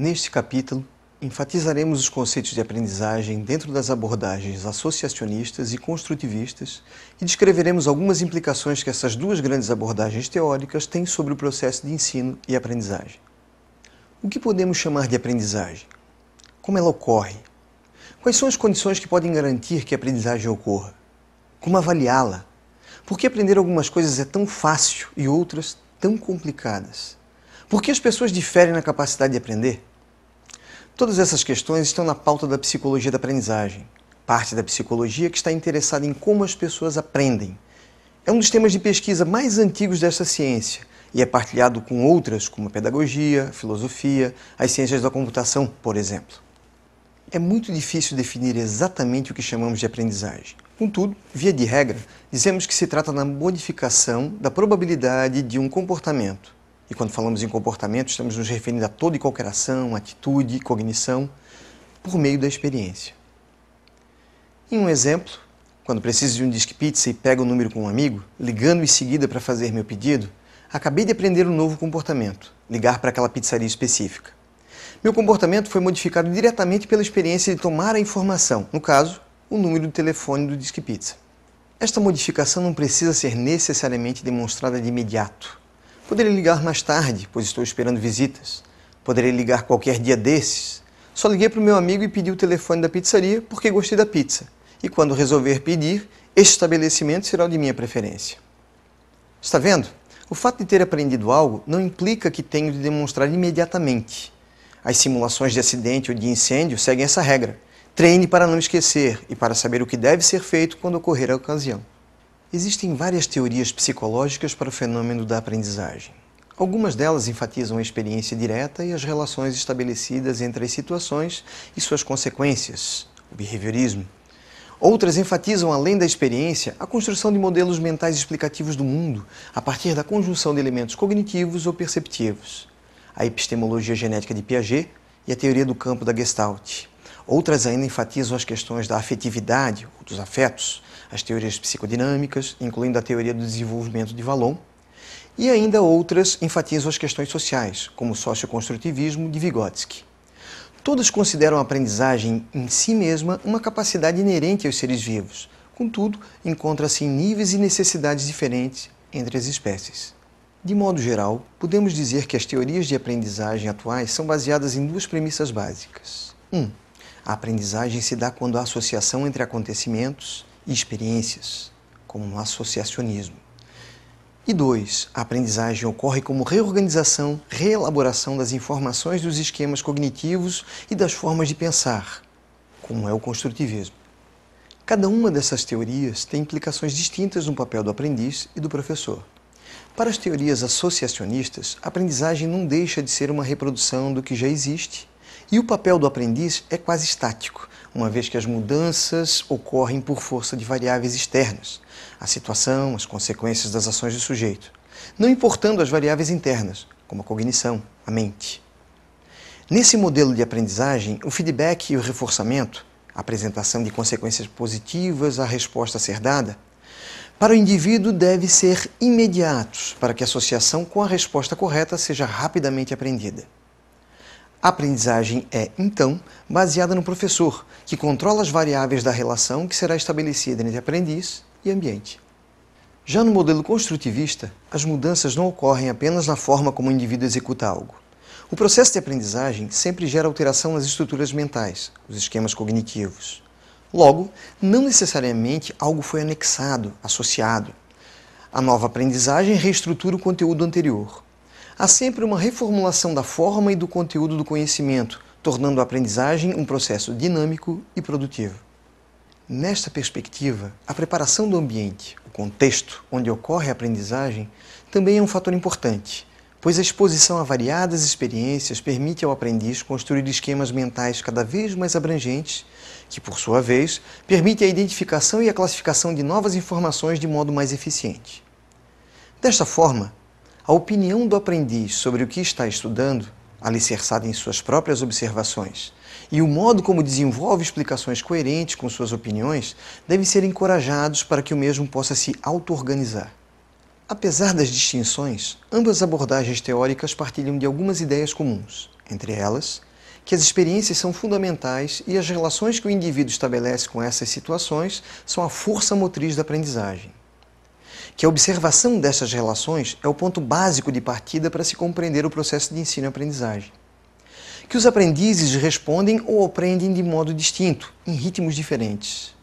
Neste capítulo, enfatizaremos os conceitos de aprendizagem dentro das abordagens associacionistas e construtivistas e descreveremos algumas implicações que essas duas grandes abordagens teóricas têm sobre o processo de ensino e aprendizagem. O que podemos chamar de aprendizagem? Como ela ocorre? Quais são as condições que podem garantir que a aprendizagem ocorra? Como avaliá-la? Por que aprender algumas coisas é tão fácil e outras tão complicadas? Por que as pessoas diferem na capacidade de aprender? Todas essas questões estão na pauta da psicologia da aprendizagem, parte da psicologia que está interessada em como as pessoas aprendem. É um dos temas de pesquisa mais antigos desta ciência e é partilhado com outras como a pedagogia, a filosofia, as ciências da computação, por exemplo. É muito difícil definir exatamente o que chamamos de aprendizagem. Contudo, via de regra, dizemos que se trata da modificação da probabilidade de um comportamento. E quando falamos em comportamento, estamos nos referindo a toda e qualquer ação, atitude, cognição, por meio da experiência. Em um exemplo, quando preciso de um disque pizza e pego o número com um amigo, ligando em seguida para fazer meu pedido, acabei de aprender um novo comportamento, ligar para aquela pizzaria específica. Meu comportamento foi modificado diretamente pela experiência de tomar a informação, no caso, o número de telefone do disque pizza. Esta modificação não precisa ser necessariamente demonstrada de imediato. Poderei ligar mais tarde, pois estou esperando visitas. Poderei ligar qualquer dia desses. Só liguei para o meu amigo e pedi o telefone da pizzaria porque gostei da pizza. E quando resolver pedir, este estabelecimento será o de minha preferência. Está vendo? O fato de ter aprendido algo não implica que tenho de demonstrar imediatamente. As simulações de acidente ou de incêndio seguem essa regra. Treine para não esquecer e para saber o que deve ser feito quando ocorrer a ocasião. Existem várias teorias psicológicas para o fenômeno da aprendizagem. Algumas delas enfatizam a experiência direta e as relações estabelecidas entre as situações e suas consequências, o behaviorismo. Outras enfatizam, além da experiência, a construção de modelos mentais explicativos do mundo a partir da conjunção de elementos cognitivos ou perceptivos, a epistemologia genética de Piaget e a teoria do campo da Gestalt. Outras ainda enfatizam as questões da afetividade, ou dos afetos, as teorias psicodinâmicas, incluindo a teoria do desenvolvimento de Vallon, e ainda outras enfatizam as questões sociais, como o socioconstrutivismo de Vygotsky. Todas consideram a aprendizagem em si mesma uma capacidade inerente aos seres vivos, contudo, encontra-se em níveis e necessidades diferentes entre as espécies. De modo geral, podemos dizer que as teorias de aprendizagem atuais são baseadas em duas premissas básicas. 1. A aprendizagem se dá quando há associação entre acontecimentos e experiências, como no associacionismo. E 2. A aprendizagem ocorre como reorganização, reelaboração das informações dos esquemas cognitivos e das formas de pensar, como é o construtivismo. Cada uma dessas teorias tem implicações distintas no papel do aprendiz e do professor. Para as teorias associacionistas, a aprendizagem não deixa de ser uma reprodução do que já existe, e o papel do aprendiz é quase estático, uma vez que as mudanças ocorrem por força de variáveis externas, a situação, as consequências das ações do sujeito, não importando as variáveis internas, como a cognição, a mente. Nesse modelo de aprendizagem, o feedback e o reforçamento, a apresentação de consequências positivas à resposta a ser dada, para o indivíduo deve ser imediatos, para que a associação com a resposta correta seja rapidamente aprendida. A aprendizagem é, então, baseada no professor, que controla as variáveis da relação que será estabelecida entre aprendiz e ambiente. Já no modelo construtivista, as mudanças não ocorrem apenas na forma como o indivíduo executa algo. O processo de aprendizagem sempre gera alteração nas estruturas mentais, os esquemas cognitivos. Logo, não necessariamente algo foi anexado, associado. A nova aprendizagem reestrutura o conteúdo anterior. Há sempre uma reformulação da forma e do conteúdo do conhecimento, tornando a aprendizagem um processo dinâmico e produtivo. Nesta perspectiva, a preparação do ambiente, o contexto onde ocorre a aprendizagem, também é um fator importante, pois a exposição a variadas experiências permite ao aprendiz construir esquemas mentais cada vez mais abrangentes, que, por sua vez, permite a identificação e a classificação de novas informações de modo mais eficiente. Desta forma, a opinião do aprendiz sobre o que está estudando, alicerçada em suas próprias observações, e o modo como desenvolve explicações coerentes com suas opiniões devem ser encorajados para que o mesmo possa se auto-organizar. Apesar das distinções, ambas abordagens teóricas partilham de algumas ideias comuns, entre elas, que as experiências são fundamentais e as relações que o indivíduo estabelece com essas situações são a força motriz da aprendizagem. Que a observação destas relações é o ponto básico de partida para se compreender o processo de ensino e aprendizagem. Que os aprendizes respondem ou aprendem de modo distinto, em ritmos diferentes.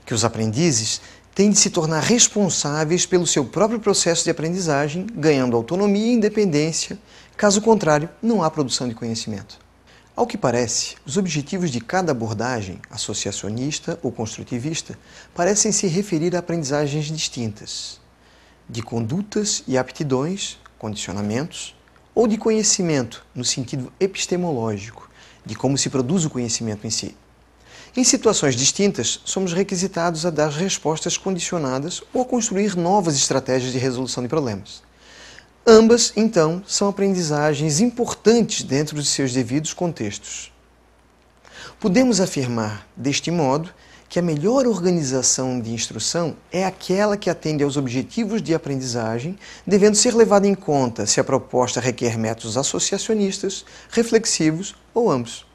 Que os aprendizes têm de se tornar responsáveis pelo seu próprio processo de aprendizagem, ganhando autonomia e independência, caso contrário, não há produção de conhecimento. Ao que parece, os objetivos de cada abordagem, associacionista ou construtivista, parecem se referir a aprendizagens distintas, de condutas e aptidões, condicionamentos, ou de conhecimento, no sentido epistemológico, de como se produz o conhecimento em si. Em situações distintas, somos requisitados a dar respostas condicionadas ou a construir novas estratégias de resolução de problemas. Ambas, então, são aprendizagens importantes dentro de seus devidos contextos. Podemos afirmar, deste modo, que a melhor organização de instrução é aquela que atende aos objetivos de aprendizagem, devendo ser levada em conta se a proposta requer métodos associacionistas, reflexivos ou ambos.